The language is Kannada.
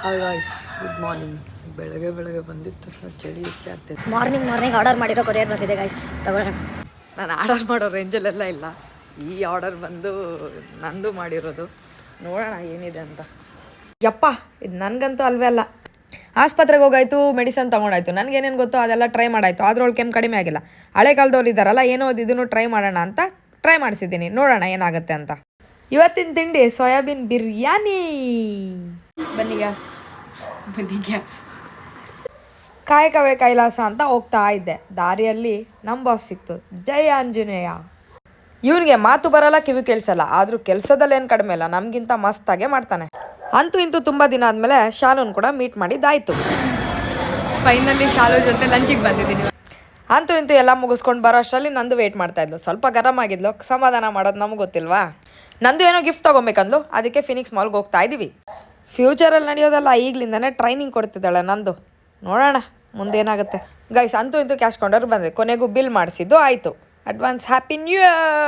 Hi guys, good morning. ಬೆಳಗ್ಗೆ ಬಂದಿತ್ತು ಚಳಿ ಹೆಚ್ಚಾಗ್ತೈತೆ. ಮಾರ್ನಿಂಗ್ ಆರ್ಡರ್ ಮಾಡಿರೋ ಕೊರಿಯರ್ ಬಂದಿದೆ ಗಾಯ್ಸ್, ತಗೊಳ್ಳೋಣ. ನಾನು ಆರ್ಡರ್ ಮಾಡೋ ರೇಂಜಲ್ಲೆಲ್ಲ ಇಲ್ಲ. ಈ ಆರ್ಡರ್ ಬಂದು ನಂದು ಮಾಡಿರೋದು. ನೋಡೋಣ ಏನಿದೆ ಅಂತ. ಯಪ್ಪ, ಇದು ನನಗಂತೂ ಅಲ್ವೇ ಅಲ್ಲ. ಆಸ್ಪತ್ರೆಗೆ ಹೋಗಾಯ್ತು, ಮೆಡಿಸನ್ ತೊಗೊಂಡಾಯ್ತು. ನನಗೇನೇನು ಗೊತ್ತೋ ಅದೆಲ್ಲ ಟ್ರೈ ಮಾಡಾಯ್ತು. ಅದ್ರೊಳಗೆ ಕೆಮ್ಮು ಕಡಿಮೆ ಆಗಿಲ್ಲ. ಹಳೆ ಕಾಲದವ್ರು ಇದ್ದಾರಲ್ಲ, ಏನೋ ಇದನ್ನು ಟ್ರೈ ಮಾಡೋಣ ಅಂತ ಟ್ರೈ ಮಾಡಿಸಿದ್ದೀನಿ. ನೋಡೋಣ ಏನಾಗುತ್ತೆ ಅಂತ. ಇವತ್ತಿನ ತಿಂಡಿ ಸೋಯಾಬೀನ್ ಬಿರಿಯಾನಿ. ಬನ್ನಿ ಗ್ಯಾಸ್. ಕಾಯಕವೇ ಕೈಲಾಸ ಅಂತ ಹೋಗ್ತಾ ಇದ್ದೆ. ದಾರಿಯಲ್ಲಿ ನಮ್ಮ ಬಾಸ್ ಸಿಕ್ತು. ಜೈ ಆಂಜನೇಯ. ಇವನಿಗೆ ಮಾತು ಬರಲ್ಲ, ಕಿವಿ ಕೇಳಿಸಲ್ಲ. ಆದರೂ ಕೆಲಸದಲ್ಲಿ ಏನು ಕಡಿಮೆ ಇಲ್ಲ, ನಮಗಿಂತ ಮಸ್ತಾಗೆ ಮಾಡ್ತಾನೆ. ಅಂತೂ ಇಂತೂ ತುಂಬ ದಿನ ಆದಮೇಲೆ ಶಾಲೂನ್ ಕೂಡ ಮೀಟ್ ಮಾಡಿದ್ದಾಯಿತು. ಫೈನಲಿ ಶಾಲು ಜೊತೆ ಲಂಚಿಗೆ ಬಂದಿದ್ದೀನಿ. ಅಂತೂ ಇಂತೂ ಎಲ್ಲ ಮುಗಿಸ್ಕೊಂಡು ಬರೋ ಅಷ್ಟರಲ್ಲಿ ನಂದು ವೆಯ್ಟ್ ಮಾಡ್ತಾಯಿದ್ಲು. ಸ್ವಲ್ಪ ಗರಂ ಆಗಿದ್ಲು. ಸಮಾಧಾನ ಮಾಡೋದು ನಮಗೆ ಗೊತ್ತಿಲ್ವಾ. ನಂದು ಏನೋ ಗಿಫ್ಟ್ ತೊಗೊಬೇಕಂದ್ಲು. ಅದಕ್ಕೆ ಫಿನಿಕ್ಸ್ ಮಾಲ್ಗೆ ಹೋಗ್ತಾ ಇದ್ದೀವಿ. ಫ್ಯೂಚರಲ್ಲಿ ನಡೆಯೋದಲ್ಲ, ಈಗಲಿಂದನೇ ಟ್ರೈನಿಂಗ್ ಕೊಡ್ತಿದ್ದಾಳೆ ನಂದು. ನೋಡೋಣ ಮುಂದೇನಾಗುತ್ತೆ. ಗೈಸ್, ಅಂತೂ ಇಂತೂ ಕ್ಯಾಶ್ ಕೌಂಟರ್ ಬಂದೆ. ಕೊನೆಗೂ ಬಿಲ್ ಮಾಡಿಸಿದ್ದು ಆಯಿತು. Advance happy new year.